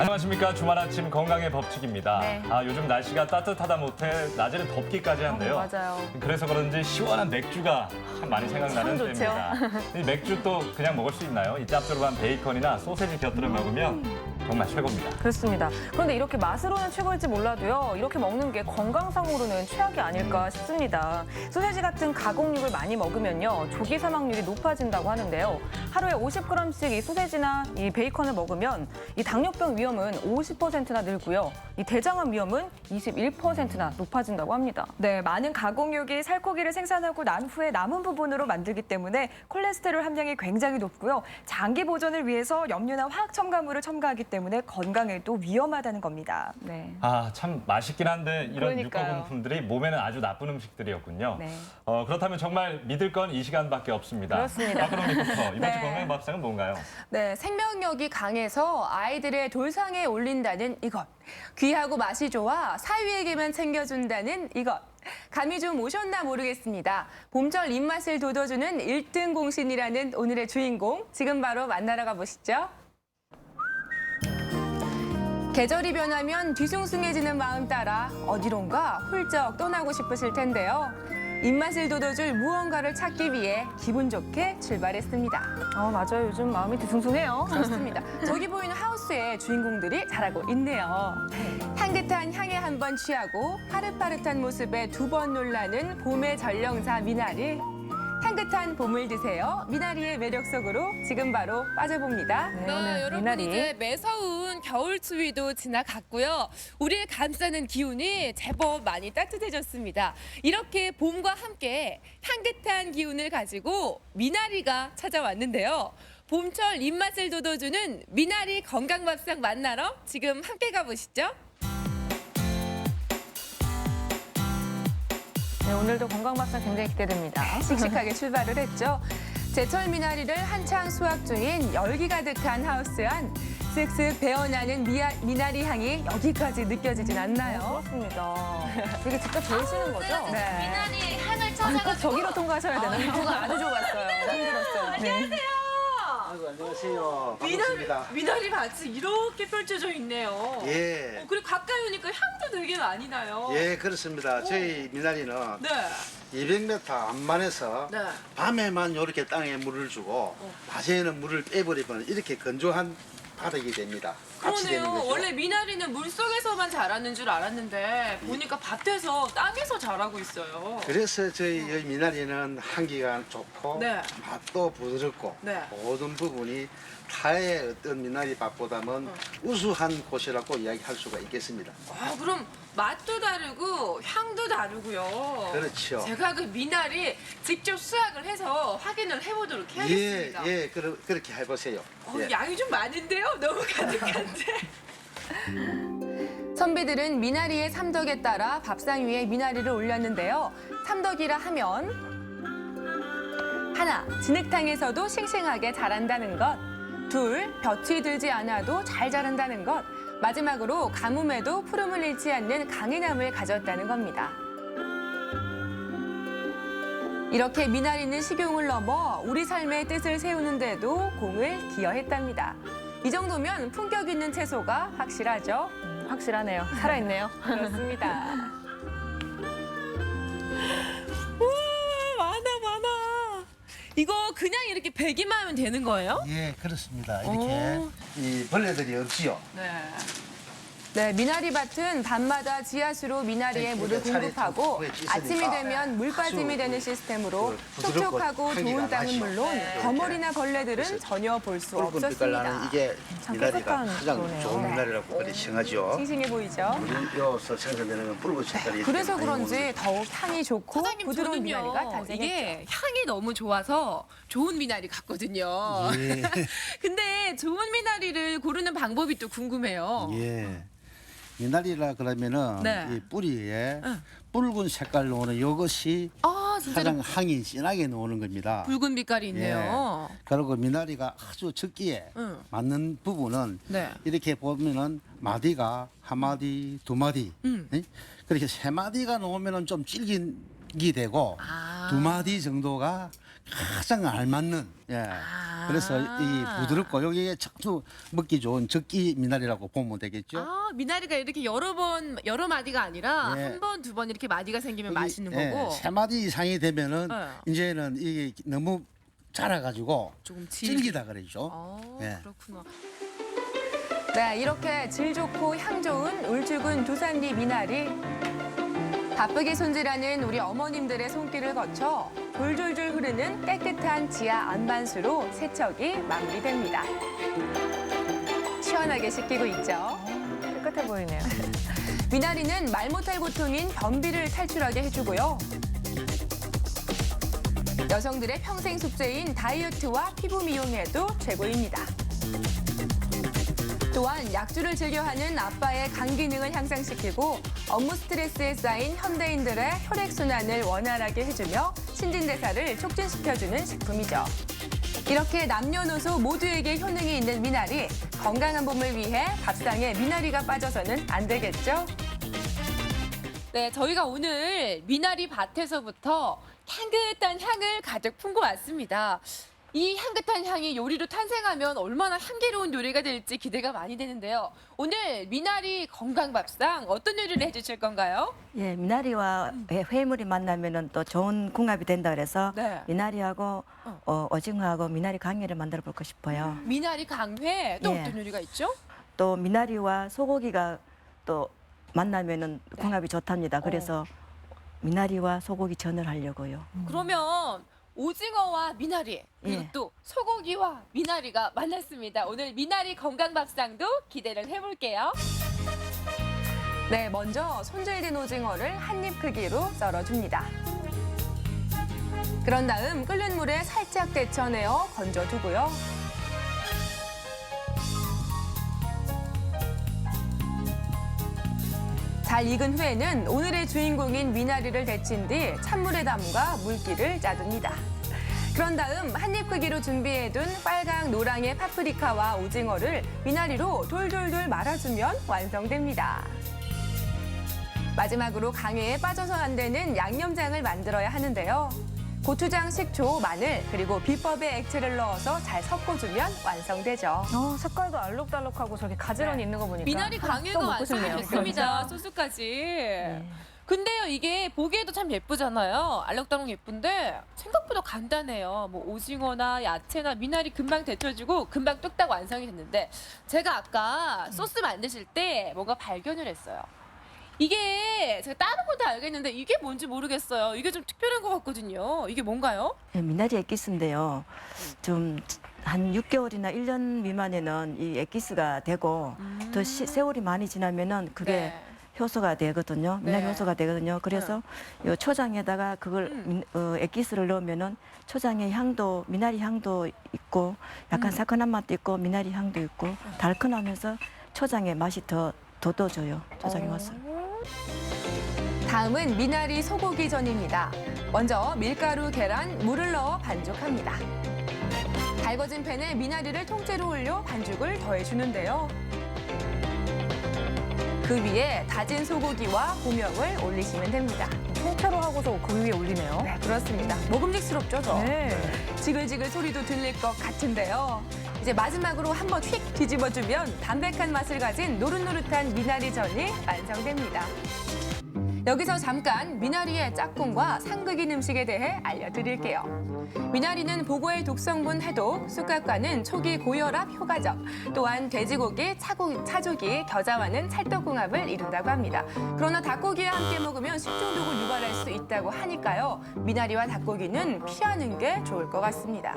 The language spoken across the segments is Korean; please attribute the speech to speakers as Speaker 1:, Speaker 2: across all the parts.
Speaker 1: 안녕하십니까. 주말 아침 건강의 법칙입니다.
Speaker 2: 네.
Speaker 1: 요즘 날씨가 따뜻하다 못해 낮에는 덥기까지 한데요.
Speaker 2: 맞아요.
Speaker 1: 그래서 그런지 시원한 맥주가 참 많이 생각나는
Speaker 2: 참 좋죠.
Speaker 1: 때입니다. 이 맥주 또 그냥 먹을 수 있나요? 이 짭조름한 베이컨이나 소세지 곁들여 먹으면 정말 최고입니다.
Speaker 2: 그렇습니다. 그런데 이렇게 맛으로는 최고일지 몰라도요. 이렇게 먹는 게 건강상으로는 최악이 아닐까 싶습니다. 소세지 같은 가공육을 많이 먹으면요. 조기 사망률이 높아진다고 하는데요. 하루에 50g씩 이 소세지나 이 베이컨을 먹으면 이 당뇨병 위험은 50%나 늘고요. 이 대장암 위험은 21%나 높아진다고 합니다.
Speaker 3: 네, 많은 가공육이 살코기를 생산하고 난 후에 남은 부분으로 만들기 때문에 콜레스테롤 함량이 굉장히 높고요. 장기 보존을 위해서 염료나 화학 첨가물을 첨가하기 때문에 건강에도 위험하다는 겁니다.
Speaker 2: 네.
Speaker 1: 참 맛있긴 한데 이런
Speaker 2: 그러니까요.
Speaker 1: 육가공품들이 몸에는 아주 나쁜 음식들이었군요.
Speaker 2: 네.
Speaker 1: 그렇다면 정말 믿을 건 이 시간밖에 없습니다.
Speaker 2: 그렇습니다.
Speaker 1: 그럼 리포터, 이번 주
Speaker 3: 네.
Speaker 1: 건강의 밥상은 뭔가요?
Speaker 4: 네, 생명력이 강해서 아이들의 돌상에 올린다는 이것. 귀하고 맛이 좋아 사위에게만 챙겨준다는 이것. 감이 좀 오셨나 모르겠습니다. 봄철 입맛을 돋워주는 1등 공신이라는 오늘의 주인공. 지금 바로 만나러 가보시죠. 계절이 변하면 뒤숭숭해지는 마음 따라 어디론가 훌쩍 떠나고 싶으실 텐데요. 입맛을 돋워줄 무언가를 찾기 위해 기분 좋게 출발했습니다.
Speaker 2: 맞아요. 요즘 마음이 뒤숭숭해요.
Speaker 4: 그렇습니다. 저기 보이는 하우스의 주인공들이 자라고 있네요. 향긋한 향에 한 번 취하고 파릇파릇한 모습에 두 번 놀라는 봄의 전령사 미나리. 향긋한 봄을 드세요. 미나리의 매력 속으로 지금 바로 빠져봅니다.
Speaker 2: 네, 오늘
Speaker 5: 여러분
Speaker 2: 미나리.
Speaker 5: 이제 매서운 겨울 추위도 지나갔고요. 우리를 감싸는 기운이 제법 많이 따뜻해졌습니다. 이렇게 봄과 함께 향긋한 기운을 가지고 미나리가 찾아왔는데요. 봄철 입맛을 돋워주는 미나리 건강밥상 만나러 지금 함께 가보시죠.
Speaker 2: 네, 오늘도 건강밥상 굉장히 기대됩니다.
Speaker 4: 씩씩하게 출발을 했죠. 제철 미나리를 한창 수확 중인 열기 가득한 하우스 안 쓱쓱 배어나는 미나리 향이 여기까지 느껴지진 않나요?
Speaker 2: 그렇습니다. 되게 직접 배우시는 거죠?
Speaker 4: 네.
Speaker 5: 미나리 향을
Speaker 2: 꼭
Speaker 5: 찾아가지고
Speaker 2: 저기로 통과하셔야 되나요?
Speaker 4: 이거가 아주 좋았어요. 힘들었어요. 네.
Speaker 6: 아이고, 안녕하세요. 반갑습니다.
Speaker 5: 미나리 밭이 이렇게 펼쳐져 있네요.
Speaker 6: 예,
Speaker 5: 그리고 가까이 오니까 향도 되게 많이 나요.
Speaker 6: 예, 그렇습니다. 저희 미나리는
Speaker 5: 네.
Speaker 6: 200m 안만에서
Speaker 5: 네.
Speaker 6: 밤에만 이렇게 땅에 물을 주고 낮에는 물을 빼버리면 이렇게 건조한 바닥이 됩니다. 같이 되는
Speaker 5: 그러네요.
Speaker 6: 거죠.
Speaker 5: 원래 미나리는 물 속에서만 자라는 줄 알았는데 보니까 밭에서 땅에서 자라고 있어요.
Speaker 6: 그래서 저희 여기 미나리는 향기가 좋고
Speaker 5: 네.
Speaker 6: 맛도 부드럽고
Speaker 5: 네.
Speaker 6: 모든 부분이 타의 어떤 미나리 밭보다는 우수한 곳이라고 이야기할 수가 있겠습니다.
Speaker 5: 그럼 맛도 다르고 향도 다르고요.
Speaker 6: 그렇죠.
Speaker 5: 제가 그 미나리 직접 수확을 해서 확인을 해보도록
Speaker 6: 예,
Speaker 5: 해야겠습니다.
Speaker 6: 예, 그렇게 해보세요. 예.
Speaker 5: 양이 좀 많은데요? 너무 가득한데.
Speaker 4: 선비들은 미나리의 삼덕에 따라 밥상 위에 미나리를 올렸는데요. 삼덕이라 하면 하나, 진흙탕에서도 싱싱하게 자란다는 것. 둘, 볕이 들지 않아도 잘 자란다는 것. 마지막으로 가뭄에도 푸름을 잃지 않는 강인함을 가졌다는 겁니다. 이렇게 미나리는 식용을 넘어 우리 삶의 뜻을 세우는 데도 공을 기여했답니다. 이 정도면 품격 있는 채소가 확실하죠?
Speaker 2: 확실하네요. 살아있네요.
Speaker 4: 그렇습니다.
Speaker 5: 많아. 이거 그냥 이렇게 배기만 하면 되는 거예요?
Speaker 6: 예, 그렇습니다. 이렇게 이 벌레들이 없지요.
Speaker 4: 네, 미나리 밭은 밤마다 지하수로 미나리에
Speaker 6: 네,
Speaker 4: 물을
Speaker 6: 차례
Speaker 4: 공급하고
Speaker 6: 후에 씻으니까
Speaker 4: 아침이 되면 물 빠짐이
Speaker 6: 아주
Speaker 4: 되는 시스템으로
Speaker 6: 그 부드럽고
Speaker 4: 촉촉하고
Speaker 6: 향기가
Speaker 4: 좋은 땅은
Speaker 6: 나죠.
Speaker 4: 물론
Speaker 6: 네.
Speaker 4: 거머리나 벌레들은
Speaker 6: 그래서
Speaker 4: 전혀 볼 수
Speaker 6: 붉은 빛깔 나는
Speaker 4: 없었습니다.
Speaker 6: 이게
Speaker 2: 참
Speaker 6: 미나리가
Speaker 2: 깨끗한
Speaker 6: 가장
Speaker 2: 거네요.
Speaker 6: 좋은 미나리라고 그리 칭하죠.
Speaker 4: 싱싱해 보이죠?
Speaker 6: 우리 여기서 생산되는 건 붉은 색깔이
Speaker 4: 그래서
Speaker 6: 많이
Speaker 4: 그런지
Speaker 6: 오는데
Speaker 4: 더욱 향이 좋고
Speaker 5: 사장님
Speaker 4: 부드러운
Speaker 5: 저는요,
Speaker 4: 미나리가 탄생했죠.
Speaker 5: 이게 향이 너무 좋아서 좋은 미나리 같거든요.
Speaker 6: 예.
Speaker 5: 근데 좋은 미나리를 고르는 방법이 또 궁금해요.
Speaker 6: 예. 미나리라 그러면은
Speaker 5: 네.
Speaker 6: 이 뿌리에 붉은 색깔 나오는 이것이
Speaker 5: 진짜로
Speaker 6: 가장 향이 진하게 나오는 겁니다.
Speaker 5: 붉은 빛깔이 있네요.
Speaker 6: 그리고 미나리가 아주 적기에
Speaker 5: 응.
Speaker 6: 맞는 부분은
Speaker 5: 네.
Speaker 6: 이렇게 보면은 마디가 한 마디, 두 마디, 예? 그렇게 세 마디가 나오면은 좀 질긴기 되고 두 마디 정도가 가장 알맞는 예. 그래서 이 부드럽고 여기에 척도 먹기 좋은 적기 미나리라고 보면 되겠죠.
Speaker 5: 아, 미나리가 이렇게 여러 마디가 아니라
Speaker 6: 예.
Speaker 5: 한 번, 두 번 이렇게 마디가 생기면
Speaker 6: 여기,
Speaker 5: 맛있는
Speaker 6: 예,
Speaker 5: 거고.
Speaker 6: 세 마디 이상이 되면은
Speaker 5: 네.
Speaker 6: 이제는 이게 너무 자라가지고
Speaker 5: 조금
Speaker 6: 질기다 그러죠. 예.
Speaker 5: 그렇구나.
Speaker 4: 네, 이렇게 질 좋고 향 좋은 울죽은 두산리 미나리. 바쁘게 손질하는 우리 어머님들의 손길을 거쳐 졸졸졸 흐르는 깨끗한 지하 안반수로 세척이 마무리됩니다. 시원하게 씻기고 있죠.
Speaker 2: 깨끗해 보이네요.
Speaker 4: 미나리는 말 못할 고통인 변비를 탈출하게 해주고요. 여성들의 평생 숙제인 다이어트와 피부 미용에도 최고입니다. 또한 약주를 즐겨하는 아빠의 간 기능을 향상시키고 업무 스트레스에 쌓인 현대인들의 혈액순환을 원활하게 해주며 신진대사를 촉진시켜주는 식품이죠. 이렇게 남녀노소 모두에게 효능이 있는 미나리, 건강한 봄을 위해 밥상에 미나리가 빠져서는 안 되겠죠?
Speaker 5: 네, 저희가 오늘 미나리 밭에서부터 향긋한 향을 가득 품고 왔습니다. 이 향긋한 향이 요리로 탄생하면 얼마나 향기로운 요리가 될지 기대가 많이 되는데요. 오늘 미나리 건강밥상 어떤 요리를 해주실 건가요?
Speaker 7: 예, 미나리와 해물이 만나면은 또 좋은 궁합이 된다 그래서
Speaker 5: 네.
Speaker 7: 미나리하고 오징어하고 미나리 강회를 만들어 볼까 싶어요.
Speaker 5: 미나리 강회, 또
Speaker 7: 예.
Speaker 5: 어떤 요리가 있죠?
Speaker 7: 또 미나리와 소고기가 또 만나면은 궁합이 좋답니다. 그래서 미나리와 소고기 전을 하려고요.
Speaker 5: 그러면 오징어와 미나리, 그리고
Speaker 7: 예.
Speaker 5: 또 소고기와 미나리가 만났습니다. 오늘 미나리 건강밥상도 기대를 해볼게요.
Speaker 4: 네, 먼저 손질된 오징어를 한 입 크기로 썰어줍니다. 그런 다음 끓는 물에 살짝 데쳐내어 건져두고요. 잘 익은 후에는 오늘의 주인공인 미나리를 데친 뒤 찬물에 담가 물기를 짜둡니다. 그런 다음 한 입 크기로 준비해둔 빨강 노랑의 파프리카와 오징어를 미나리로 돌돌돌 말아주면 완성됩니다. 마지막으로 강회에 빠져서 안 되는 양념장을 만들어야 하는데요. 고추장, 식초, 마늘, 그리고 비법의 액체를 넣어서 잘 섞어주면 완성되죠.
Speaker 2: 색깔도 알록달록하고 저렇게 가지런히 있는 거 보니까
Speaker 5: 미나리 강회가
Speaker 2: 또 먹고 싶네요.
Speaker 5: 완성됐습니다. 소스까지. 근데요, 이게 보기에도 참 예쁘잖아요. 알록달록 예쁜데 생각보다 간단해요. 뭐 오징어나 야채나 미나리 금방 데쳐주고 금방 뚝딱 완성이 됐는데 제가 아까 소스 만드실 때 뭔가 발견을 했어요. 이게 제가 다른 건 다 알겠는데 이게 뭔지 모르겠어요. 이게 좀 특별한 것 같거든요. 이게 뭔가요?
Speaker 7: 예, 미나리 액기스인데요. 좀 한 6개월이나 1년 미만에는 이 액기스가 되고 더 세월이 많이 지나면은 그게
Speaker 5: 네.
Speaker 7: 효소가 되거든요. 미나리
Speaker 5: 네.
Speaker 7: 효소가 되거든요. 그래서 요 초장에다가 그걸 액기스를 넣으면은 초장의 향도 미나리 향도 있고 약간 새콤한 맛도 있고 미나리 향도 있고 달큰하면서 초장의 맛이 더 돋워줘요. 초장의 맛을.
Speaker 4: 다음은 미나리 소고기 전입니다. 먼저 밀가루, 계란, 물을 넣어 반죽합니다. 달궈진 팬에 미나리를 통째로 올려 반죽을 더해주는데요. 그 위에 다진 소고기와 고명을 올리시면 됩니다.
Speaker 2: 통째로 하고서 그 위에 올리네요.
Speaker 4: 네, 그렇습니다. 먹음직스럽죠, 저?
Speaker 2: 네.
Speaker 4: 지글지글 소리도 들릴 것 같은데요. 이제 마지막으로 한번 휙 뒤집어주면 담백한 맛을 가진 노릇노릇한 미나리전이 완성됩니다. 여기서 잠깐 미나리의 짝꿍과 상극인 음식에 대해 알려드릴게요. 미나리는 보고의 독성분 해독, 쑥갓과는 초기 고혈압 효과적, 또한 돼지고기, 차조기, 겨자와는 찰떡궁합을 이룬다고 합니다. 그러나 닭고기와 함께 먹으면 식중독을 유발할 수 있다고 하니까요. 미나리와 닭고기는 피하는 게 좋을 것 같습니다.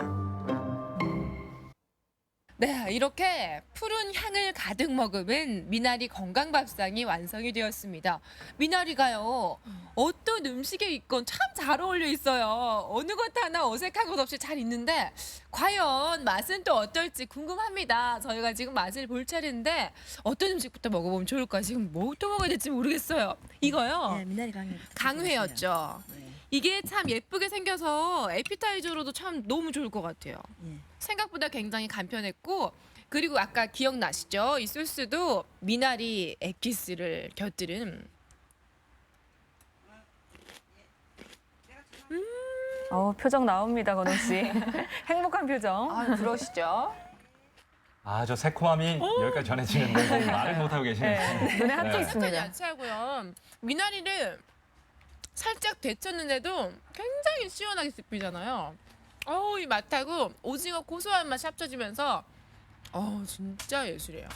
Speaker 5: 네, 이렇게 푸른 향을 가득 머금은 미나리 건강밥상이 완성이 되었습니다. 미나리가요, 어떤 음식에 있건 참 잘 어울려 있어요. 어느 것 하나 어색한 것 없이 잘 있는데 과연 맛은 또 어떨지 궁금합니다. 저희가 지금 맛을 볼 차례인데 어떤 음식부터 먹어보면 좋을까? 지금 뭐부터 먹어야 될지 모르겠어요. 이거요?
Speaker 7: 네, 미나리 강회.
Speaker 5: 강회였죠. 이게 참 예쁘게 생겨서 에피타이저로도 참 너무 좋을 것 같아요.
Speaker 7: 예.
Speaker 5: 생각보다 굉장히 간편했고 그리고 아까 기억나시죠? 이 소스도 미나리 액기스를 곁들인
Speaker 2: 표정 나옵니다, 건우 씨. 행복한 표정.
Speaker 4: 아, 그러시죠?
Speaker 1: 아, 저 새콤함이 여기까지 전해지는데 말을 못하고 계시네요.
Speaker 2: 네, 눈에 하트
Speaker 1: 네.
Speaker 5: 약간
Speaker 2: 있습니다.
Speaker 5: 야채하고요. 미나리를 살짝 데쳤는데도 굉장히 시원하게 씹히잖아요. 어우, 이 맛하고 오징어 고소한 맛이 합쳐지면서 진짜 예술이에요.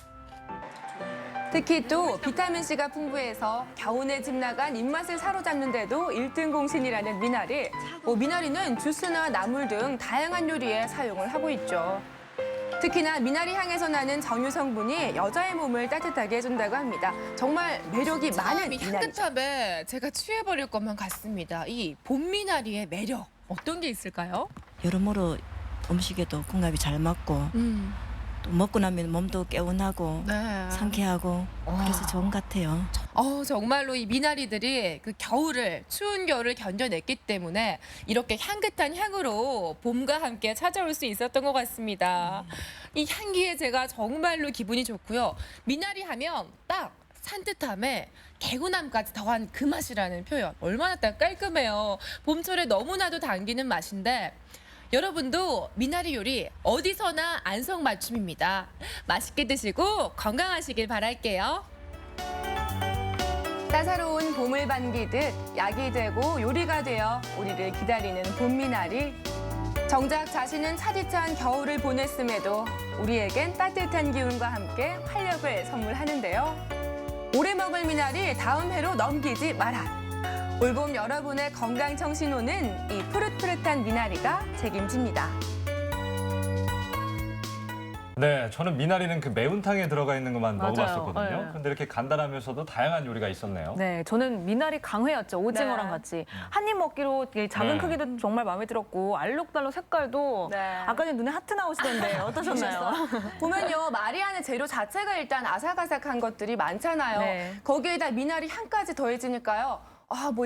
Speaker 4: 특히 또 비타민C가 풍부해서 겨우내 집 나간 입맛을 사로잡는데도 1등 공신이라는 미나리. 미나리는 주스나 나물 등 다양한 요리에 사용을 하고 있죠. 특히나 미나리 향에서 나는 정유 성분이 여자의 몸을 따뜻하게 해준다고 합니다. 정말 매력이 많은
Speaker 5: 이
Speaker 4: 미나리죠.
Speaker 5: 향긋함에 제가 취해버릴 것만 같습니다. 이 봄미나리의 매력 어떤 게 있을까요?
Speaker 7: 여러모로 음식에도 궁합이 잘 맞고 또 먹고 나면 몸도 개운하고
Speaker 5: 네.
Speaker 7: 상쾌하고 그래서 좋은 것 같아요.
Speaker 5: 정말로 이 미나리들이 그 겨울을 추운 겨울을 견뎌냈기 때문에 이렇게 향긋한 향으로 봄과 함께 찾아올 수 있었던 것 같습니다. 이 향기에 제가 정말로 기분이 좋고요. 미나리 하면 딱 산뜻함에 개운함까지 더한 그 맛이라는 표현. 얼마나 딱 깔끔해요. 봄철에 너무나도 당기는 맛인데 여러분도 미나리 요리 어디서나 안성맞춤입니다. 맛있게 드시고 건강하시길 바랄게요.
Speaker 4: 따사로운 봄을 반기듯 약이 되고 요리가 되어 우리를 기다리는 봄미나리. 정작 자신은 차디찬 겨울을 보냈음에도 우리에겐 따뜻한 기운과 함께 활력을 선물하는데요. 오래 먹을 미나리 다음 해로 넘기지 마라. 올봄 여러분의 건강 청신호는 이 푸릇푸릇한 미나리가 책임집니다.
Speaker 1: 네, 저는 미나리는 그 매운탕에 들어가 있는 것만
Speaker 2: 맞아요.
Speaker 1: 먹어봤었거든요.
Speaker 2: 네.
Speaker 1: 그런데 이렇게 간단하면서도 다양한 요리가 있었네요.
Speaker 2: 네, 저는 미나리 강회였죠. 오징어랑
Speaker 4: 네.
Speaker 2: 같이. 한 입 먹기로 되게 작은
Speaker 1: 네.
Speaker 2: 크기도 정말 마음에 들었고 알록달록 색깔도
Speaker 4: 네.
Speaker 2: 아까 전에 눈에 하트 나오시던데 어떠셨나요?
Speaker 4: 보면요, 마리아는 재료 자체가 일단 아삭아삭한 것들이 많잖아요.
Speaker 2: 네.
Speaker 4: 거기에다 미나리 향까지 더해지니까요.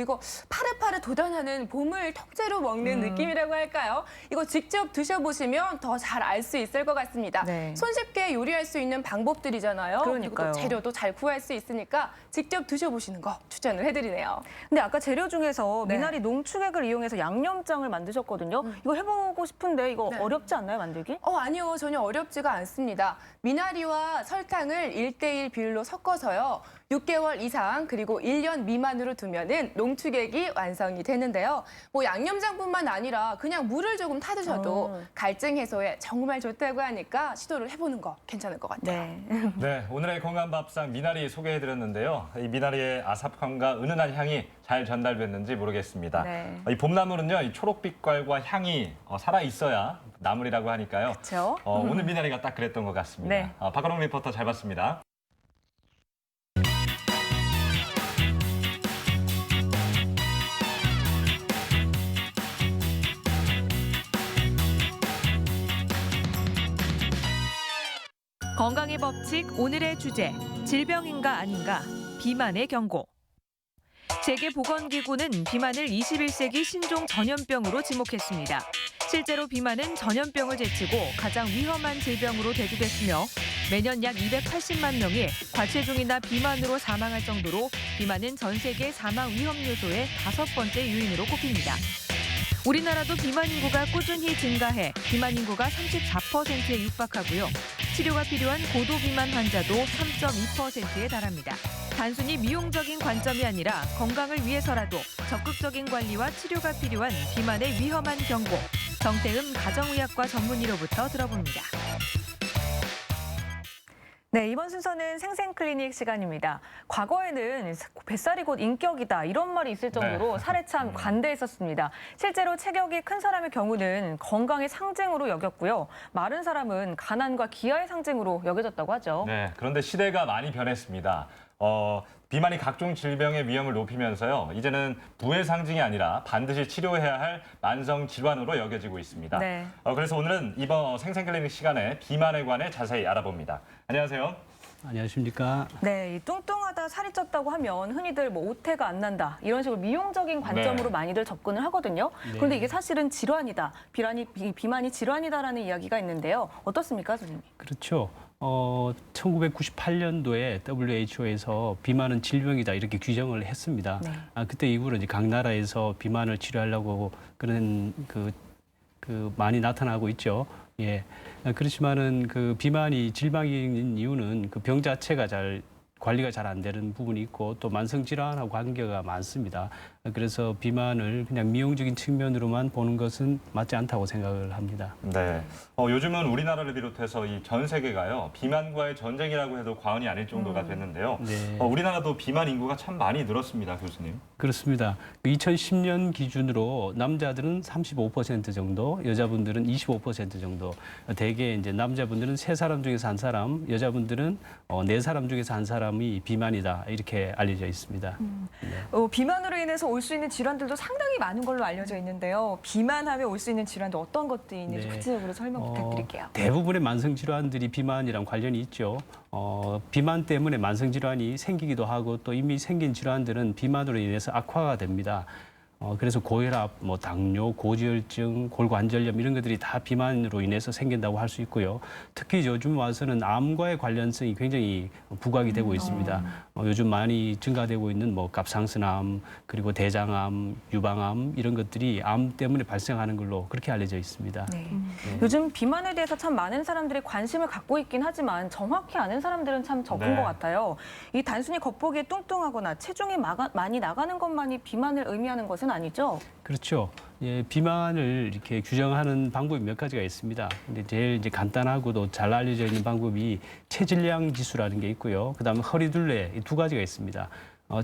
Speaker 4: 이거 파릇파릇 돋아나는 봄을 통째로 먹는 느낌이라고 할까요? 이거 직접 드셔보시면 더 잘 알 수 있을 것 같습니다.
Speaker 2: 네.
Speaker 4: 손쉽게 요리할 수 있는 방법들이잖아요. 그리고
Speaker 2: 그러니까요.
Speaker 4: 또 재료도 잘 구할 수 있으니까 직접 드셔보시는 거 추천을 해드리네요.
Speaker 2: 근데 아까 재료 중에서
Speaker 4: 네.
Speaker 2: 미나리 농축액을 이용해서 양념장을 만드셨거든요. 이거 해보고 싶은데 이거
Speaker 4: 네.
Speaker 2: 어렵지 않나요, 만들기?
Speaker 4: 아니요. 전혀 어렵지가 않습니다. 미나리와 설탕을 1대1 비율로 섞어서요. 6개월 이상 그리고 1년 미만으로 두면은 농축액이 완성이 되는데요. 양념장뿐만 아니라 그냥 물을 조금 타드셔도 갈증 해소에 정말 좋다고 하니까 시도를 해보는 거 괜찮을 것 같아요.
Speaker 2: 네.
Speaker 1: 네, 오늘의 건강밥상 미나리 소개해드렸는데요. 이 미나리의 아삭함과 은은한 향이 잘 전달됐는지 모르겠습니다.
Speaker 2: 네.
Speaker 1: 이 봄나물은요, 이 초록빛깔과 향이 살아 있어야 나물이라고 하니까요.
Speaker 2: 그렇죠.
Speaker 1: 오늘 미나리가 딱 그랬던 것 같습니다.
Speaker 2: 네.
Speaker 1: 박가롱 리포터 잘 봤습니다.
Speaker 8: 건강의 법칙 오늘의 주제 질병인가 아닌가 비만의 경고. 세계보건기구는 비만을 21세기 신종 전염병으로 지목했습니다. 실제로 비만은 전염병을 제치고 가장 위험한 질병으로 대두됐으며 매년 약 280만 명이 과체중이나 비만으로 사망할 정도로 비만은 전 세계 사망 위험 요소의 5번째 요인으로 꼽힙니다. 우리나라도 비만 인구가 꾸준히 증가해 비만 인구가 34%에 육박하고요. 치료가 필요한 고도 비만 환자도 3.2%에 달합니다. 단순히 미용적인 관점이 아니라 건강을 위해서라도 적극적인 관리와 치료가 필요한 비만의 위험한 경고. 정태음 가정의학과 전문의로부터 들어봅니다.
Speaker 2: 네, 이번 순서는 생생클리닉 시간입니다. 과거에는 뱃살이 곧 인격이다 이런 말이 있을 정도로
Speaker 1: 네.
Speaker 2: 살에 참 관대했었습니다. 실제로 체격이 큰 사람의 경우는 건강의 상징으로 여겼고요. 마른 사람은 가난과 기아의 상징으로 여겨졌다고 하죠.
Speaker 1: 네, 그런데 시대가 많이 변했습니다. 비만이 각종 질병의 위험을 높이면서요. 이제는 부의 상징이 아니라 반드시 치료해야 할 만성 질환으로 여겨지고 있습니다.
Speaker 2: 네.
Speaker 1: 그래서 오늘은 이번 생생클리닉 시간에 비만에 관해 자세히 알아봅니다. 안녕하세요.
Speaker 9: 안녕하십니까.
Speaker 2: 네, 이 뚱뚱하다 살이 쪘다고 하면 흔히들 뭐 오태가 안 난다 이런 식으로 미용적인 관점으로
Speaker 1: 네.
Speaker 2: 많이들 접근을 하거든요.
Speaker 9: 네.
Speaker 2: 그런데 이게 사실은 질환이다, 비만이 질환이다라는 이야기가 있는데요. 어떻습니까, 선생님?
Speaker 9: 그렇죠. 1998년도에 WHO에서 비만은 질병이다 이렇게 규정을 했습니다.
Speaker 2: 네.
Speaker 9: 그때 이후로 이제 각 나라에서 비만을 치료하려고 그런 그 많이 나타나고 있죠. 예. 그렇지만은 그 비만이 질병인 이유는 그 병 자체가 관리가 잘 안 되는 부분이 있고 또 만성 질환하고 관계가 많습니다. 그래서 비만을 그냥 미용적인 측면으로만 보는 것은 맞지 않다고 생각을 합니다.
Speaker 1: 네. 요즘은 우리나라를 비롯해서 이 전 세계가요, 비만과의 전쟁이라고 해도 과언이 아닐 정도가 됐는데요.
Speaker 9: 네.
Speaker 1: 우리나라도 비만 인구가 참 많이 늘었습니다, 교수님.
Speaker 9: 그렇습니다. 2010년 기준으로 남자들은 35% 정도, 여자분들은 25% 정도. 대개 이제 남자분들은 3사람 중에서 1사람, 여자분들은 4사람 중에서 1사람이 비만이다 이렇게 알려져 있습니다.
Speaker 3: 비만으로 인해서 올 수 있는 질환들도 상당히 많은 걸로 알려져 있는데요. 비만하면 올 수 있는 질환도 어떤 것들이 있는지
Speaker 9: 네.
Speaker 3: 구체적으로 설명 부탁드릴게요.
Speaker 9: 대부분의 만성 질환들이 비만이랑 관련이 있죠. 비만 때문에 만성 질환이 생기기도 하고 또 이미 생긴 질환들은 비만으로 인해서 악화가 됩니다. 그래서 고혈압, 당뇨, 고지혈증, 골관절염 이런 것들이 다 비만으로 인해서 생긴다고 할 수 있고요. 특히 요즘 와서는 암과의 관련성이 굉장히 부각이 되고 있습니다. 요즘 많이 증가되고 있는 갑상선암, 그리고 대장암, 유방암 이런 것들이 암 때문에 발생하는 걸로 그렇게 알려져 있습니다.
Speaker 2: 네. 요즘 비만에 대해서 참 많은 사람들이 관심을 갖고 있긴 하지만 정확히 아는 사람들은 참 적은
Speaker 1: 네.
Speaker 2: 것 같아요. 이 단순히 겉보기에 뚱뚱하거나 체중이 많이 나가는 것만이 비만을 의미하는 것은 아니죠?
Speaker 9: 그렇죠. 예, 비만을 이렇게 규정하는 방법이 몇 가지가 있습니다. 근데 제일 이제 간단하고도 잘 알려져 있는 방법이 체질량 지수라는 게 있고요. 그다음에 허리둘레 이 두 가지가 있습니다.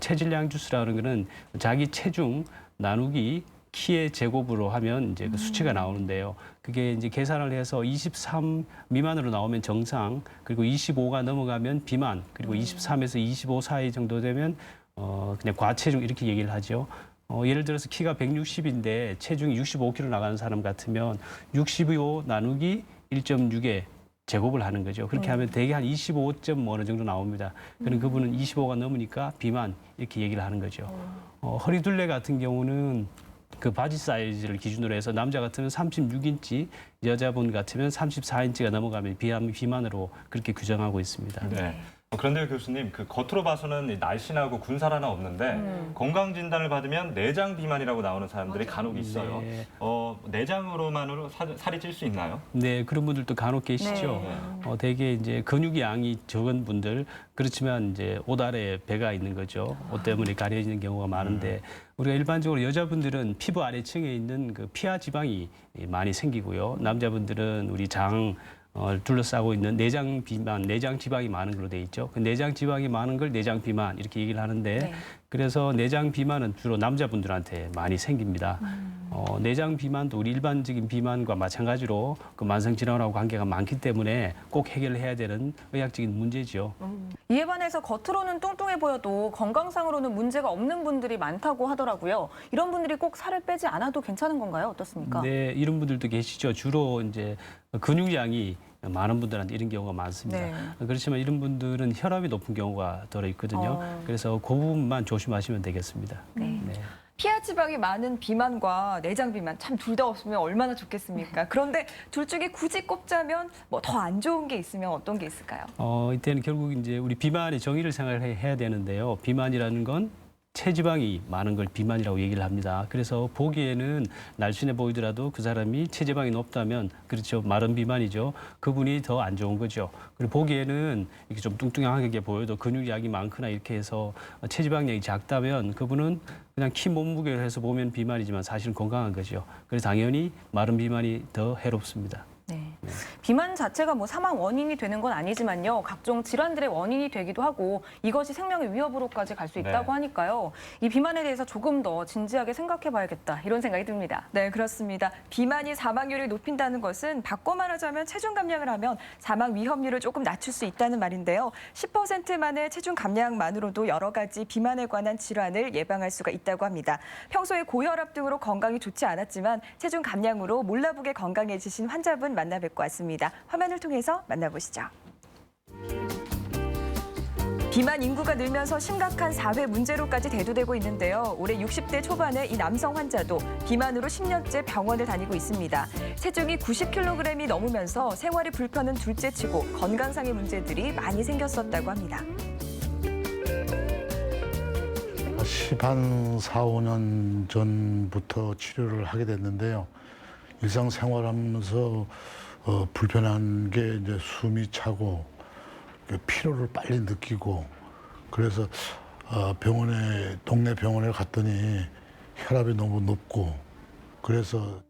Speaker 9: 체질량 지수라는 거는 자기 체중 나누기 키의 제곱으로 하면 이제 그 수치가 나오는데요. 그게 이제 계산을 해서 23 미만으로 나오면 정상, 그리고 25가 넘어가면 비만, 그리고 23에서 25 사이 정도 되면 그냥 과체중 이렇게 얘기를 하죠. 예를 들어서 키가 160인데 체중이 65kg 나가는 사람 같으면 65 나누기 1.6에 제곱을 하는 거죠. 그렇게 하면 대개 한 25점 어느 정도 나옵니다. 그럼 그분은 25가 넘으니까 비만 이렇게 얘기를 하는 거죠. 허리둘레 같은 경우는 그 바지 사이즈를 기준으로 해서 남자 같으면 36인치, 여자분 같으면 34인치가 넘어가면 비만으로 그렇게 규정하고 있습니다.
Speaker 1: 네. 그런데 교수님, 그 겉으로 봐서는 날씬하고 군살 하나 없는데 건강 진단을 받으면 내장 비만이라고 나오는 사람들이 간혹 있어요.
Speaker 9: 네.
Speaker 1: 내장으로만으로 살이 찔 수 있나요?
Speaker 9: 네, 그런 분들도 간혹 계시죠. 대개 이제 근육의 양이 적은 분들, 그렇지만 이제 옷 아래 배가 있는 거죠. 옷 때문에 가려지는 경우가 많은데 우리가 일반적으로 여자분들은 피부 아래층에 있는 그 피하 지방이 많이 생기고요. 남자분들은 우리 장 둘러싸고 있는 내장 비만, 내장 지방이 많은 걸로 돼 있죠. 그 내장 지방이 많은 걸 내장 비만 이렇게 얘기를 하는데
Speaker 2: 네.
Speaker 9: 그래서 내장 비만은 주로 남자분들한테 많이 생깁니다. 내장 비만도 우리 일반적인 비만과 마찬가지로 그 만성 질환하고 관계가 많기 때문에 꼭 해결해야 되는 의학적인 문제죠.
Speaker 2: 이에 반해서 겉으로는 뚱뚱해 보여도 건강상으로는 문제가 없는 분들이 많다고 하더라고요. 이런 분들이 꼭 살을 빼지 않아도 괜찮은 건가요? 어떻습니까?
Speaker 9: 네, 이런 분들도 계시죠. 주로 이제 근육량이 많은 분들한테 이런 경우가 많습니다.
Speaker 2: 네.
Speaker 9: 그렇지만 이런 분들은 혈압이 높은 경우가 들어 있거든요. 그래서 그 부분만 조심하시면 되겠습니다.
Speaker 2: 네.
Speaker 9: 네.
Speaker 3: 피하 지방이 많은 비만과 내장 비만 참 둘 다 없으면 얼마나 좋겠습니까? 그런데 둘 중에 굳이 꼽자면 더 안 좋은 게 있으면 어떤 게 있을까요?
Speaker 9: 이때는 결국 이제 우리 비만의 정의를 생각해야 되는데요. 비만이라는 건 체지방이 많은 걸 비만이라고 얘기를 합니다. 그래서 보기에는 날씬해 보이더라도 그 사람이 체지방이 높다면 그렇죠. 마른 비만이죠. 그분이 더 안 좋은 거죠. 그리고 보기에는 이렇게 좀 뚱뚱하게 보여도 근육량이 많거나 이렇게 해서 체지방량이 작다면 그분은 그냥 키 몸무게를 해서 보면 비만이지만 사실은 건강한 거죠. 그래서 당연히 마른 비만이 더 해롭습니다.
Speaker 2: 네. 비만 자체가 사망 원인이 되는 건 아니지만요. 각종 질환들의 원인이 되기도 하고 이것이 생명의 위협으로까지 갈 수 있다고 하니까요. 이 비만에 대해서 조금 더 진지하게 생각해 봐야겠다. 이런 생각이 듭니다.
Speaker 3: 네, 그렇습니다. 비만이 사망률을 높인다는 것은 바꿔 말하자면 체중 감량을 하면 사망 위험률을 조금 낮출 수 있다는 말인데요. 10%만의 체중 감량만으로도 여러 가지 비만에 관한 질환을 예방할 수가 있다고 합니다. 평소에 고혈압 등으로 건강이 좋지 않았지만 체중 감량으로 몰라보게 건강해지신 환자분 만나 뵙고 왔습니다. 화면을 통해서 만나보시죠. 비만 인구가 늘면서 심각한 사회 문제로까지 대두되고 있는데요. 올해 60대 초반의 이 남성 환자도 비만으로 10년째 병원을 다니고 있습니다. 체중이 90kg이 넘으면서 생활의 불편은 둘째치고 건강상의 문제들이 많이 생겼었다고 합니다.
Speaker 10: 한 4, 5년 전부터 치료를 하게 됐는데요. 일상생활하면서 불편한 게 이제 숨이 차고 피로를 빨리 느끼고 그래서 동네 병원에 갔더니 혈압이 너무 높고 그래서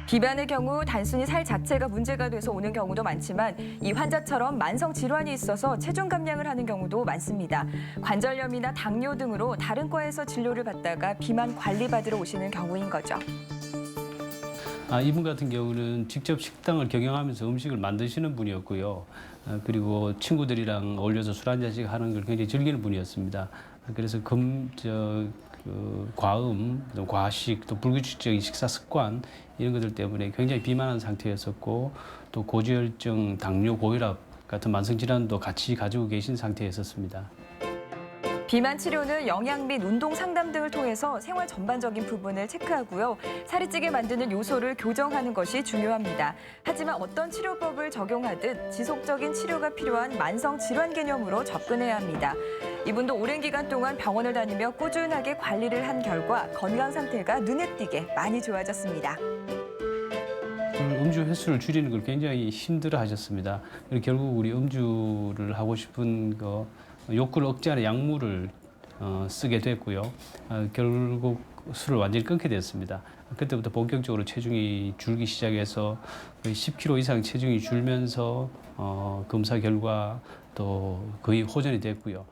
Speaker 3: 비만의 경우 단순히 살 자체가 문제가 돼서 오는 경우도 많지만 이 환자처럼 만성 질환이 있어서 체중 감량을 하는 경우도 많습니다. 관절염이나 당뇨 등으로 다른 과에서 진료를 받다가 비만 관리받으러 오시는 경우인 거죠.
Speaker 9: 이분 같은 경우는 직접 식당을 경영하면서 음식을 만드시는 분이었고요. 그리고 친구들이랑 어울려서 술 한 잔씩 하는 걸 굉장히 즐기는 분이었습니다. 그래서 과음, 또 과식, 또 불규칙적인 식사 습관 이런 것들 때문에 굉장히 비만한 상태였었고 또 고지혈증, 당뇨, 고혈압 같은 만성 질환도 같이 가지고 계신 상태였었습니다.
Speaker 3: 비만 치료는 영양 및 운동 상담 등을 통해서 생활 전반적인 부분을 체크하고요. 살이 찌게 만드는 요소를 교정하는 것이 중요합니다. 하지만 어떤 치료법을 적용하듯 지속적인 치료가 필요한 만성 질환 개념으로 접근해야 합니다. 이분도 오랜 기간 동안 병원을 다니며 꾸준하게 관리를 한 결과 건강 상태가 눈에 띄게 많이 좋아졌습니다.
Speaker 9: 음주 횟수를 줄이는 걸 굉장히 힘들어 하셨습니다. 그리고 결국 우리 음주를 하고 싶은 욕구를 억제하는 약물을 쓰게 됐고요. 결국 술을 완전히 끊게 됐습니다. 그때부터 본격적으로 체중이 줄기 시작해서 거의 10kg 이상 체중이 줄면서 검사 결과 또 거의 호전이 됐고요.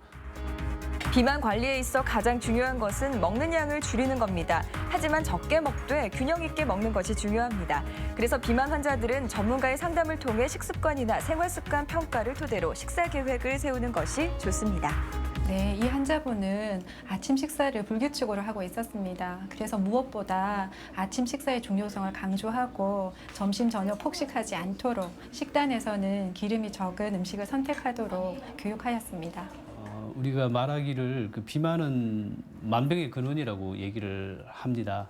Speaker 3: 비만 관리에 있어 가장 중요한 것은 먹는 양을 줄이는 겁니다. 하지만 적게 먹되 균형 있게 먹는 것이 중요합니다. 그래서 비만 환자들은 전문가의 상담을 통해 식습관이나 생활습관 평가를 토대로 식사 계획을 세우는 것이 좋습니다.
Speaker 11: 네, 이 환자분은 아침 식사를 불규칙으로 하고 있었습니다. 그래서 무엇보다 아침 식사의 중요성을 강조하고 점심, 저녁 폭식하지 않도록 식단에서는 기름이 적은 음식을 선택하도록 교육하였습니다.
Speaker 9: 우리가 말하기를 비만은 만병의 근원이라고 얘기를 합니다.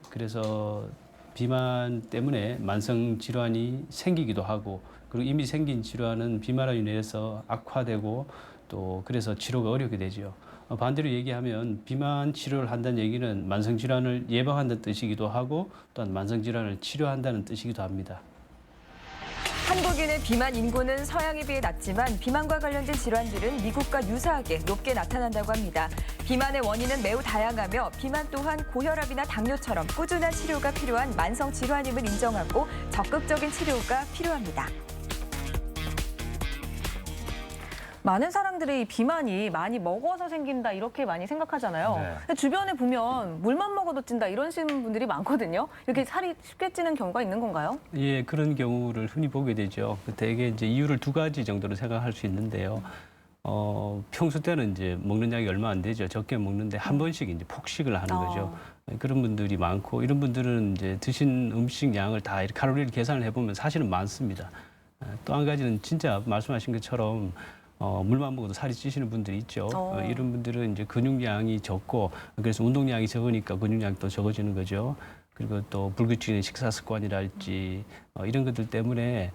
Speaker 9: 그래서 비만 때문에 만성 질환이 생기기도 하고 그리고 이미 생긴 질환은 비만으로 인해서 악화되고 또 그래서 치료가 어렵게 되죠. 반대로 얘기하면 비만 치료를 한다는 얘기는 만성 질환을 예방한다는 뜻이기도 하고 또한 만성 질환을 치료한다는 뜻이기도 합니다.
Speaker 3: 한국인의 비만 인구는 서양에 비해 낮지만 비만과 관련된 질환들은 미국과 유사하게 높게 나타난다고 합니다. 비만의 원인은 매우 다양하며 비만 또한 고혈압이나 당뇨처럼 꾸준한 치료가 필요한 만성 질환임을 인정하고 적극적인 치료가 필요합니다.
Speaker 2: 많은 사람들이 이 비만이 많이 먹어서 생긴다 이렇게 많이 생각하잖아요.
Speaker 1: 네.
Speaker 2: 근데 주변에 보면 물만 먹어도 찐다 이러시는 분들이 많거든요. 이렇게 살이 쉽게 찌는 경우가 있는 건가요?
Speaker 9: 예, 그런 경우를 흔히 보게 되죠. 대개 이제 이유를 두 가지 정도로 생각할 수 있는데요. 평소 때는 이제 먹는 양이 얼마 안 되죠. 적게 먹는데 한 번씩 이제 폭식을 하는 거죠. 그런 분들이 많고 이런 분들은 이제 드신 음식 양을 다 이렇게 칼로리를 계산을 해보면 사실은 많습니다. 또 한 가지는 진짜 말씀하신 것처럼 물만 먹어도 살이 찌시는 분들이 있죠. 이런 분들은 이제 근육량이 적고 그래서 운동량이 적으니까 근육량이 또 적어지는 거죠. 그리고 또 불규칙적인 식사 습관이랄지 이런 것들 때문에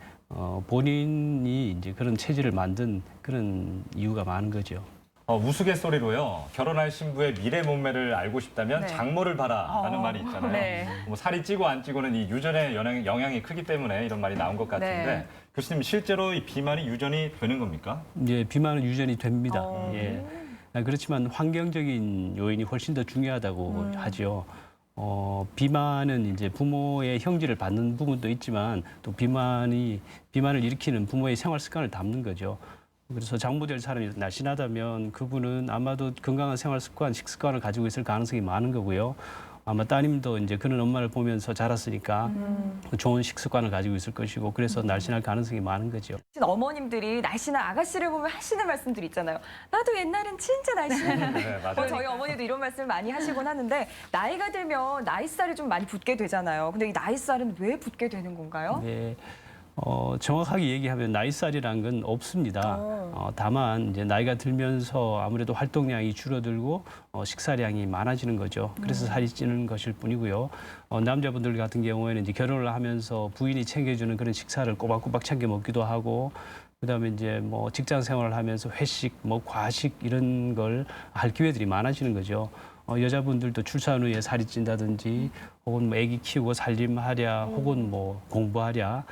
Speaker 9: 본인이 이제 그런 체질을 만든 그런 이유가 많은 거죠.
Speaker 1: 우스갯소리로요. 결혼할 신부의 미래 몸매를 알고 싶다면
Speaker 2: 네.
Speaker 1: 장모를 봐라라는 말이 있잖아요.
Speaker 2: 네.
Speaker 1: 뭐 살이 찌고 안 찌고는 이 유전의 영향이 크기 때문에 이런 말이 나온 것 같은데
Speaker 2: 네.
Speaker 1: 교수님 실제로 이 비만이 유전이 되는 겁니까?
Speaker 9: 예, 비만은 유전이 됩니다. 예. 그렇지만 환경적인 요인이 훨씬 더 중요하다고 하죠. 비만은 이제 부모의 형질을 받는 부분도 있지만 또 비만을 일으키는 부모의 생활 습관을 담는 거죠. 그래서 장모 될 사람이 날씬하다면 그분은 아마도 건강한 생활 습관, 식습관을 가지고 있을 가능성이 많은 거고요. 아마 따님도 이제 그런 엄마를 보면서 자랐으니까 좋은 식습관을 가지고 있을 것이고 그래서 날씬할 가능성이 많은 거죠.
Speaker 3: 어머님들이 날씬한 아가씨를 보면 하시는 말씀들이 있잖아요. 나도 옛날엔 진짜 날씬했는데.
Speaker 1: 네, 맞아요.
Speaker 3: 저희 어머니도 이런 말씀을 많이 하시곤 하는데 나이가 들면 나이살이 좀 많이 붙게 되잖아요. 근데 이 나이살은 왜 붙게 되는 건가요?
Speaker 9: 네. 정확하게 얘기하면 나이살이라는 건 없습니다. 다만 이제 나이가 들면서 아무래도 활동량이 줄어들고 식사량이 많아지는 거죠. 그래서 살이 찌는 것일 뿐이고요. 남자분들 같은 경우에는 이제 결혼을 하면서 부인이 챙겨주는 그런 식사를 꼬박꼬박 챙겨 먹기도 하고, 그다음에 이제 뭐 직장 생활을 하면서 회식, 뭐 과식 이런 걸 할 기회들이 많아지는 거죠. 여자분들도 출산 후에 살이 찐다든지, 혹은 뭐 아기 키우고 살림하랴, 혹은 뭐 공부하랴,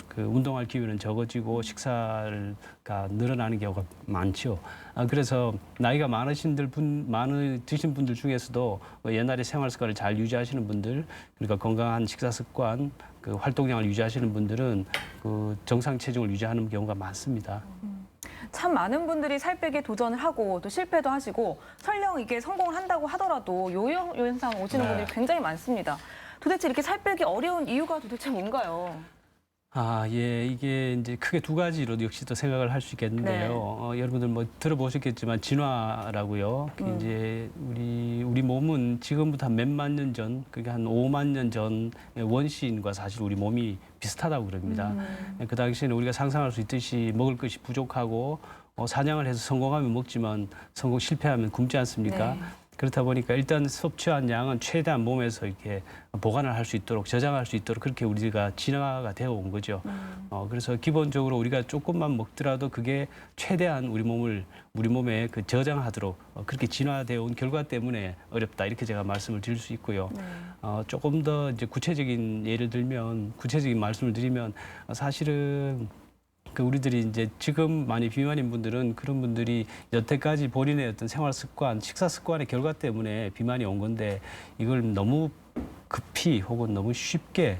Speaker 9: 그 운동할 기회는 적어지고 식사가 늘어나는 경우가 많죠. 그래서 나이가 많으신 분들 중에서도 옛날에 생활 습관을 잘 유지하시는 분들, 그러니까 건강한 식사 습관, 그 활동량을 유지하시는 분들은 그 정상 체중을 유지하는 경우가 많습니다.
Speaker 2: 참 많은 분들이 살 빼기에 도전을 하고 또 실패도 하시고 설령 이게 성공을 한다고 하더라도 요요 현상 오시는 분들이 굉장히 많습니다. 도대체 이렇게 살 빼기 어려운 이유가 도대체 뭔가요?
Speaker 9: 예, 이게 이제 크게 두 가지로 역시 또 생각을 할 수 있겠는데요. 여러분들 뭐 들어보셨겠지만 진화라고요. 이제 우리 몸은 지금부터 한 몇만 년 전, 그게 한 5만 년 전 원시인과 사실 우리 몸이 비슷하다고 그럽니다. 그 당시에는 우리가 상상할 수 있듯이 먹을 것이 부족하고 사냥을 해서 성공하면 먹지만 실패하면 굶지 않습니까?
Speaker 2: 네.
Speaker 9: 그렇다 보니까 일단 섭취한 양은 최대한 몸에서 이렇게 보관을 할 수 있도록, 저장할 수 있도록 그렇게 우리가 진화가 되어 온 거죠. 그래서 기본적으로 우리가 조금만 먹더라도 그게 최대한 우리 몸에 그 저장하도록 그렇게 진화되어 온 결과 때문에 어렵다, 이렇게 제가 말씀을 드릴 수 있고요. 조금 더 이제 구체적인 말씀을 드리면, 사실은 그 우리들이 이제 지금 많이 비만인 분들은 그런 분들이 여태까지 본인의 어떤 생활 습관, 식사 습관의 결과 때문에 비만이 온 건데, 이걸 너무 급히 혹은 너무 쉽게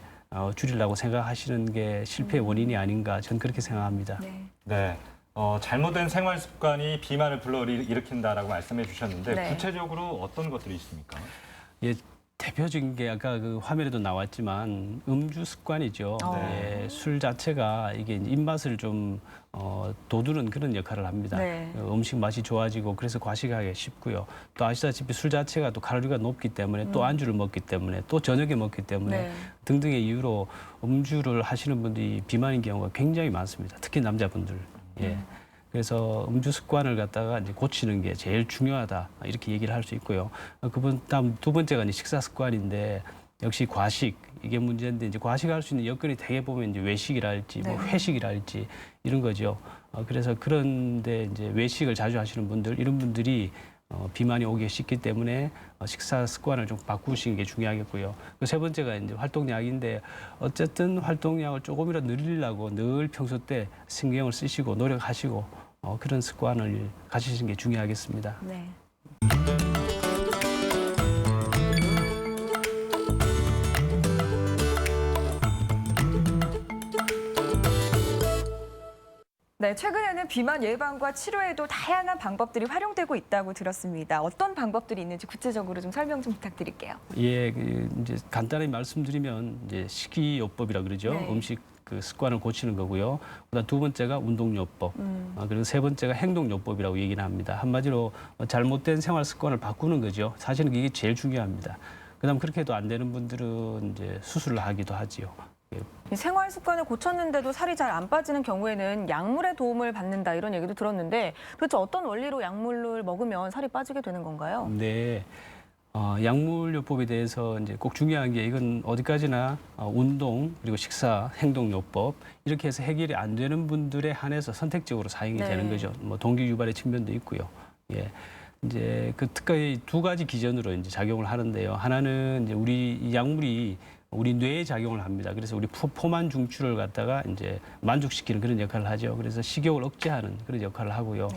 Speaker 9: 줄이려고 생각하시는 게 실패의 원인이 아닌가, 저는 그렇게 생각합니다.
Speaker 1: 네. 잘못된 생활 습관이 비만을 불러일으킨다라고 말씀해 주셨는데
Speaker 2: 네.
Speaker 1: 구체적으로 어떤 것들이 있습니까?
Speaker 9: 예, 대표적인 게 아까 그 화면에도 나왔지만 음주 습관이죠. 술 자체가 이게 입맛을 좀 돋우는 그런 역할을 합니다.
Speaker 2: 네.
Speaker 9: 음식 맛이 좋아지고 그래서 과식하기 쉽고요. 또 아시다시피 술 자체가 또 칼로리가 높기 때문에 또 안주를 먹기 때문에 또 저녁에 먹기 때문에
Speaker 2: 네.
Speaker 9: 등등의 이유로 음주를 하시는 분들이 비만인 경우가 굉장히 많습니다. 특히 남자분들. 예. 그래서 음주 습관을 갖다가 이제 고치는 게 제일 중요하다, 이렇게 얘기를 할 수 있고요. 다음 두 번째가 이제 식사 습관인데, 역시 과식, 이게 문제인데, 이제 과식할 수 있는 여건이 되게 보면 이제 외식이랄지 뭐 회식이랄지 이런 거죠. 그래서 그런데 이제 외식을 자주 하시는 분들, 이런 분들이 비만이 오기 쉽기 때문에 식사 습관을 좀 바꾸시는 게 중요하겠고요. 그 세 번째가 이제 활동량인데, 어쨌든 활동량을 조금이라도 늘리려고 늘 평소 때 신경을 쓰시고 노력하시고 그런 습관을 가지시는 게 중요하겠습니다.
Speaker 2: 네.
Speaker 3: 네, 최근에는 비만 예방과 치료에도 다양한 방법들이 활용되고 있다고 들었습니다. 어떤 방법들이 있는지 구체적으로 좀 설명 좀 부탁드릴게요.
Speaker 9: 예, 이제 간단히 말씀드리면 이제 식이요법이라 그러죠.
Speaker 3: 네.
Speaker 9: 음식 그 습관을 고치는 거고요. 그다음 두 번째가 운동요법, 그리고 세 번째가 행동요법이라고 얘기를 합니다. 한마디로 잘못된 생활 습관을 바꾸는 거죠. 사실은 이게 제일 중요합니다. 그다음 그렇게 해도 안 되는 분들은 이제 수술을 하기도 하지요.
Speaker 2: 이 생활 습관을 고쳤는데도 살이 잘 안 빠지는 경우에는 약물의 도움을 받는다, 이런 얘기도 들었는데, 도대체 어떤 원리로 약물을 먹으면 살이 빠지게 되는 건가요?
Speaker 9: 네. 약물요법에 대해서 이제 꼭 중요한 게, 이건 어디까지나 운동, 그리고 식사, 행동요법 이렇게 해서 해결이 안 되는 분들에 한해서 선택적으로 사용이 되는 거죠. 뭐 동기 유발의 측면도 있고요. 예. 이제 그 특히 두 가지 기전으로 이제 작용을 하는데요. 하나는 이제 이 약물이 우리 뇌에 작용을 합니다. 그래서 우리 포만 중추를 갖다가 이제 만족시키는 그런 역할을 하죠. 그래서 식욕을 억제하는 그런 역할을 하고요.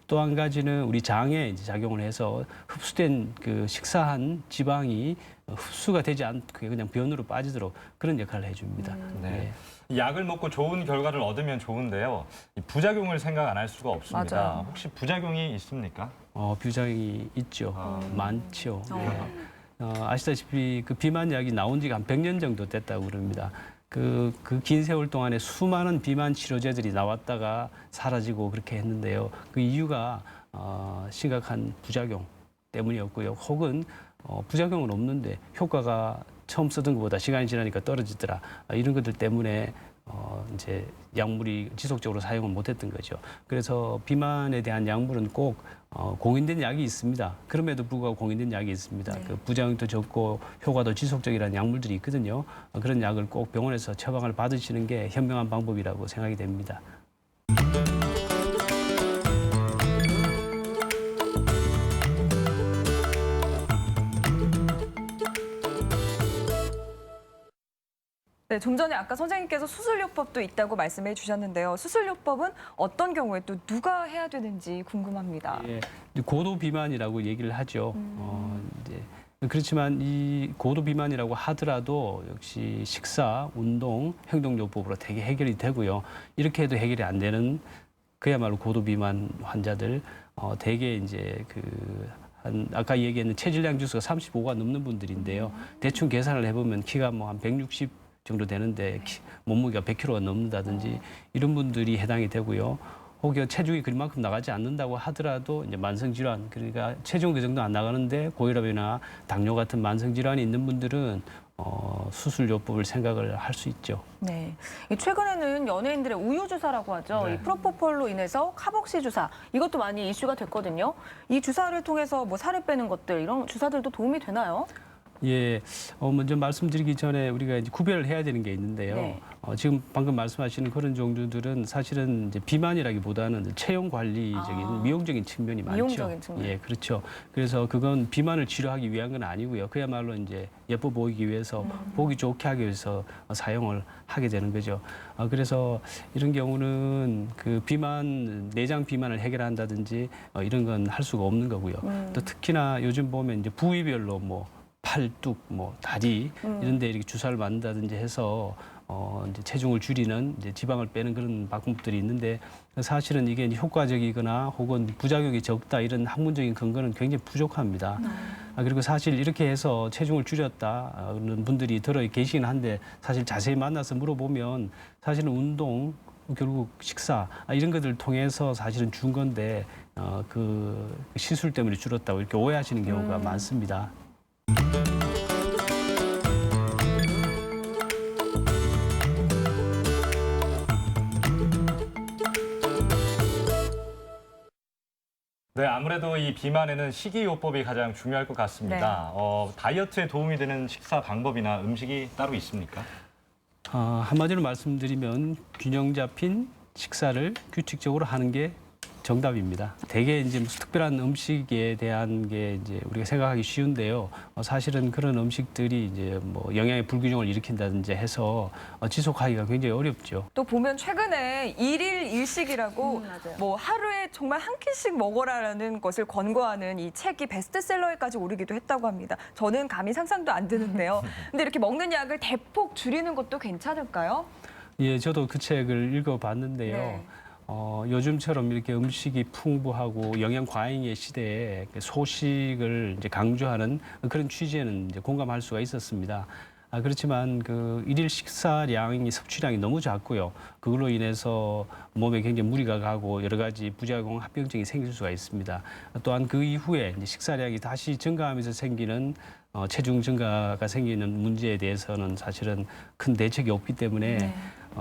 Speaker 9: 또 한 가지는 우리 장에 이제 작용을 해서 흡수된 그 식사한 지방이 흡수가 되지 않고 그냥 변으로 빠지도록 그런 역할을 해줍니다.
Speaker 1: 네. 약을 먹고 좋은 결과를 얻으면 좋은데요. 이 부작용을 생각 안 할 수가 없습니다.
Speaker 2: 맞아요.
Speaker 1: 혹시 부작용이 있습니까?
Speaker 9: 부작용이 있죠. 많죠. 아시다시피 그 비만약이 나온 지가 한 100년 정도 됐다고 그럽니다. 그 긴 세월 동안에 수많은 비만 치료제들이 나왔다가 사라지고 그렇게 했는데요. 그 이유가 심각한 부작용 때문이었고요. 혹은 부작용은 없는데 효과가 처음 쓰던 것보다 시간이 지나니까 떨어지더라. 이런 것들 때문에 이제 약물이 지속적으로 사용을 못했던 거죠. 그래서 비만에 대한 약물은 꼭 공인된 약이 있습니다. 그럼에도 불구하고 공인된 약이 있습니다. 그 부작용도 적고 효과도 지속적이라는 약물들이 있거든요. 그런 약을 꼭 병원에서 처방을 받으시는 게 현명한 방법이라고 생각이 됩니다.
Speaker 3: 네, 좀 전에 아까 선생님께서 수술요법도 있다고 말씀해 주셨는데요. 수술요법은 어떤 경우에 또 누가 해야 되는지 궁금합니다.
Speaker 9: 예, 고도 비만이라고 얘기를 하죠. 이제 그렇지만 이 고도 비만이라고 하더라도 역시 식사, 운동, 행동요법으로 되게 해결이 되고요. 이렇게 해도 해결이 안 되는 그야말로 고도 비만 환자들 대개 이제 아까 얘기했는 체질량 지수가 35가 넘는 분들인데요. 대충 계산을 해보면 키가 뭐 한 160 정도 되는데 몸무게가 100kg가 넘는다든지 이런 분들이 해당이 되고요. 혹여 체중이 그만큼 나가지 않는다고 하더라도 이제 만성 질환, 그러니까 체중 그 정도 안 나가는데 고혈압이나 당뇨 같은 만성 질환이 있는 분들은 수술요법을 생각을 할 수 있죠.
Speaker 2: 네. 최근에는 연예인들의 우유 주사라고 하죠. 이 프로포폴로 인해서 카복시 주사 이것도 많이 이슈가 됐거든요. 이 주사를 통해서 뭐 살을 빼는 것들 이런 주사들도 도움이 되나요?
Speaker 9: 예, 먼저 말씀드리기 전에 우리가 이제 구별을 해야 되는 게 있는데요.
Speaker 2: 네.
Speaker 9: 지금 방금 말씀하시는 그런 종류들은 사실은 이제 비만이라기보다는 체형 관리적인 미용적인 측면이 많죠.
Speaker 2: 미용적인 측면.
Speaker 9: 예, 그렇죠. 그래서 그건 비만을 치료하기 위한 건 아니고요. 그야말로 이제 예뻐 보이기 위해서 보기 좋게 하기 위해서 사용을 하게 되는 거죠. 그래서 이런 경우는 그 내장 비만을 해결한다든지 이런 건 할 수가 없는 거고요. 또 특히나 요즘 보면 이제 부위별로 뭐 팔뚝, 뭐 다리 이런 데 이렇게 주사를 맞는다든지 해서 이제 체중을 줄이는 이제 지방을 빼는 그런 방법들이 있는데 사실은 이게 이제 효과적이거나 혹은 부작용이 적다 이런 학문적인 근거는 굉장히 부족합니다. 그리고 사실 이렇게 해서 체중을 줄였다 그런 분들이 들어 계시긴 한데 사실 자세히 만나서 물어보면 사실은 운동 결국 식사 이런 것들을 통해서 사실은 준 건데 그 시술 때문에 줄었다고 이렇게 오해하시는 경우가 많습니다.
Speaker 1: 네, 아무래도 이 비만에는 식이요법이 가장 중요할 것 같습니다. 다이어트에 도움이 되는 식사 방법이나 음식이 따로 있습니까?
Speaker 9: 한마디로 말씀드리면 균형 잡힌 식사를 규칙적으로 하는 게 정답입니다. 대개 이제 무슨 특별한 음식에 대한 게 이제 우리가 생각하기 쉬운데요. 사실은 그런 음식들이 이제 뭐 영양의 불균형을 일으킨다든지 해서 지속하기가 굉장히 어렵죠.
Speaker 3: 또 보면 최근에 일일 일식이라고 뭐 하루에 정말 한 끼씩 먹어라라는 것을 권고하는 이 책이 베스트셀러에까지 오르기도 했다고 합니다. 저는 감히 상상도 안 드는데요. 근데 이렇게 먹는 약을 대폭 줄이는 것도 괜찮을까요?
Speaker 9: 예, 저도 그 책을 읽어봤는데요.
Speaker 3: 네.
Speaker 9: 요즘처럼 이렇게 음식이 풍부하고 영양 과잉의 시대에 소식을 이제 강조하는 그런 취지에는 이제 공감할 수가 있었습니다. 그렇지만 그 일일 식사량이 섭취량이 너무 작고요. 그걸로 인해서 몸에 굉장히 무리가 가고 여러 가지 부작용, 합병증이 생길 수가 있습니다. 또한 그 이후에 이제 식사량이 다시 증가하면서 생기는 체중 증가가 생기는 문제에 대해서는 사실은 큰 대책이 없기 때문에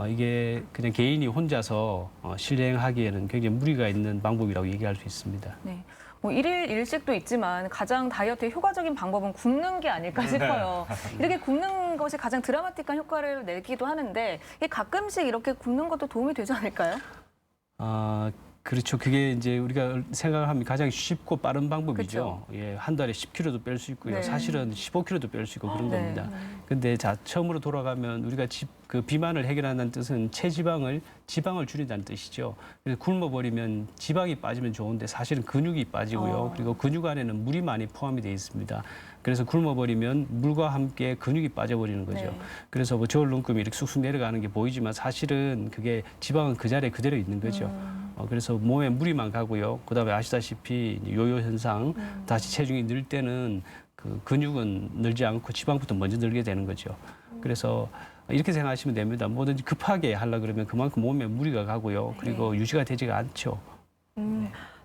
Speaker 9: 이게 그냥 개인이 혼자서 실행하기에는 굉장히 무리가 있는 방법이라고 얘기할 수 있습니다.
Speaker 2: 네. 뭐 일일 일식도 있지만 가장 다이어트에 효과적인 방법은 굽는 게 아닐까 싶어요. 이렇게 굽는 것이 가장 드라마틱한 효과를 내기도 하는데 가끔씩 이렇게 굽는 것도 도움이 되지 않을까요?
Speaker 9: 그렇죠. 그게 이제 우리가 생각하면 가장 쉽고 빠른 방법이죠. 예, 한 달에 10kg도 뺄 수 있고요.
Speaker 2: 네.
Speaker 9: 사실은 15kg도 뺄 수 있고 그런
Speaker 2: 네.
Speaker 9: 겁니다. 근데 처음으로 돌아가면 우리가 그 비만을 해결한다는 뜻은 지방을 줄인다는 뜻이죠. 그래서 굶어버리면 지방이 빠지면 좋은데 사실은 근육이 빠지고요. 그리고 근육 안에는 물이 많이 포함이 되어 있습니다. 그래서 굶어버리면 물과 함께 근육이 빠져버리는 거죠.
Speaker 2: 네.
Speaker 9: 그래서 뭐 저울 눈금이 이렇게 쑥쑥 내려가는 게 보이지만 사실은 그게 지방은 그 자리에 그대로 있는 거죠. 그래서 몸에 무리만 가고요. 그다음에 아시다시피 요요 현상, 다시 체중이 늘 때는 그 근육은 늘지 않고 지방부터 먼저 늘게 되는 거죠. 그래서 이렇게 생각하시면 됩니다. 뭐든지 급하게 하려 그러면 그만큼 몸에 무리가 가고요. 그리고 유지가 되지가 않죠.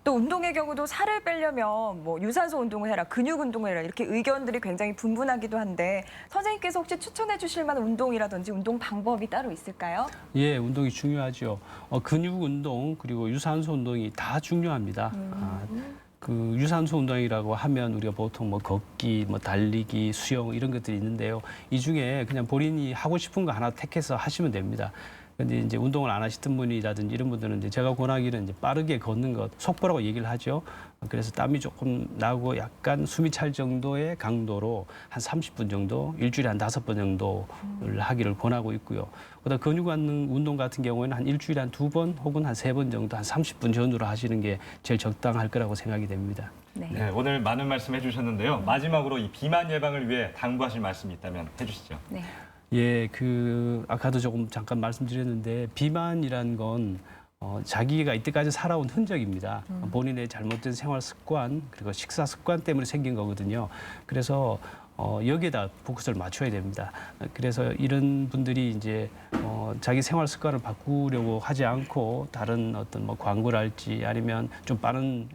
Speaker 3: 또 운동의 경우도 살을 빼려면 뭐 유산소 운동을 해라, 근육 운동을 해라 이렇게 의견들이 굉장히 분분하기도 한데 선생님께서 혹시 추천해 주실 만한 운동이라든지 운동 방법이 따로 있을까요?
Speaker 9: 예, 운동이 중요하죠. 근육 운동 그리고 유산소 운동이 다 중요합니다. 그 유산소 운동이라고 하면 우리가 보통 뭐 걷기, 뭐 달리기, 수영 이런 것들이 있는데요. 이 중에 그냥 본인이 하고 싶은 거 하나 택해서 하시면 됩니다. 근데 이제 운동을 안 하시던 분이라든지 이런 분들은 이제 제가 권하기는 이제 빠르게 걷는 것, 속보라고 얘기를 하죠. 그래서 땀이 조금 나고 약간 숨이 찰 정도의 강도로 한 30분 정도, 일주일에 한 5번 정도를 하기를 권하고 있고요. 그다음 근육 운동 같은 경우에는 한 일주일에 한 2번 혹은 한 3번 정도 한 30분 전후로 하시는 게 제일 적당할 거라고 생각이 됩니다.
Speaker 1: 네, 오늘 많은 말씀 해주셨는데요. 마지막으로 이 비만 예방을 위해 당부하실 말씀이 있다면 해주시죠.
Speaker 2: 네.
Speaker 9: 예, 아까도 조금 잠깐 말씀드렸는데 비만이란 건 자기가 이때까지 살아온 흔적입니다. 본인의 잘못된 생활 습관 그리고 식사 습관 때문에 생긴 거거든요. 그래서 여기에다 포커스를 맞춰야 됩니다. 그래서 이런 분들이 이제 자기 생활 습관을 바꾸려고 하지 않고 다른 어떤 뭐 광고랄지 아니면 좀 빠른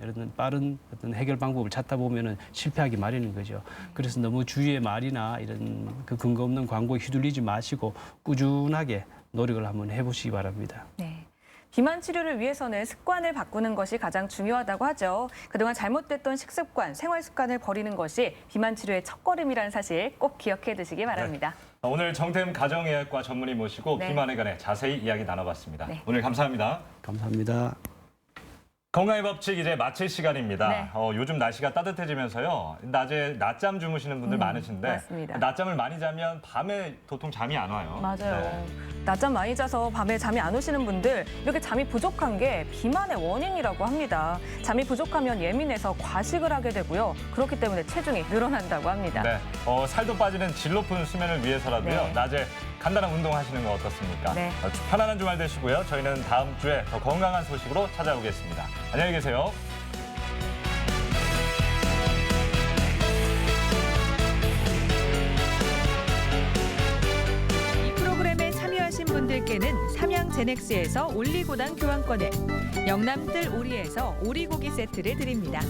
Speaker 9: 어떤 해결 방법을 찾다 보면은 실패하기 마련인 거죠. 그래서 너무 주위의 말이나 이런 그 근거 없는 광고에 휘둘리지 마시고 꾸준하게 노력을 한번 해보시기 바랍니다.
Speaker 2: 네. 비만 치료를 위해서는 습관을 바꾸는 것이 가장 중요하다고 하죠. 그동안 잘못됐던 식습관, 생활 습관을 버리는 것이 비만 치료의 첫걸음이라는 사실 꼭 기억해 두시기 바랍니다.
Speaker 1: 오늘 정태흠 가정의학과 전문의 모시고
Speaker 2: 네.
Speaker 1: 비만에 관해 자세히 이야기 나눠봤습니다.
Speaker 2: 네.
Speaker 1: 오늘 감사합니다.
Speaker 9: 감사합니다.
Speaker 1: 건강의 법칙 이제 마칠 시간입니다.
Speaker 2: 네.
Speaker 1: 요즘 날씨가 따뜻해지면서요. 낮에 낮잠 주무시는 분들 많으신데
Speaker 2: 맞습니다.
Speaker 1: 낮잠을 많이 자면 밤에 도통 잠이 안 와요.
Speaker 2: 맞아요.
Speaker 1: 네.
Speaker 2: 낮잠 많이 자서 밤에 잠이 안 오시는 분들 이렇게 잠이 부족한 게 비만의 원인이라고 합니다. 잠이 부족하면 예민해서 과식을 하게 되고요. 그렇기 때문에 체중이 늘어난다고 합니다.
Speaker 1: 네. 살도 빠지는 질 높은 수면을 위해서라도요.
Speaker 2: 네.
Speaker 1: 낮에 간단한 운동하시는 거 어떻습니까?
Speaker 2: 네.
Speaker 1: 편안한 주말 되시고요. 저희는 다음 주에 더 건강한 소식으로 찾아오겠습니다. 안녕히 계세요.
Speaker 8: 이 프로그램에 참여하신 분들께는 삼양제넥스에서 올리고당 교환권을, 영남뜰 오리에서 오리고기 세트를 드립니다.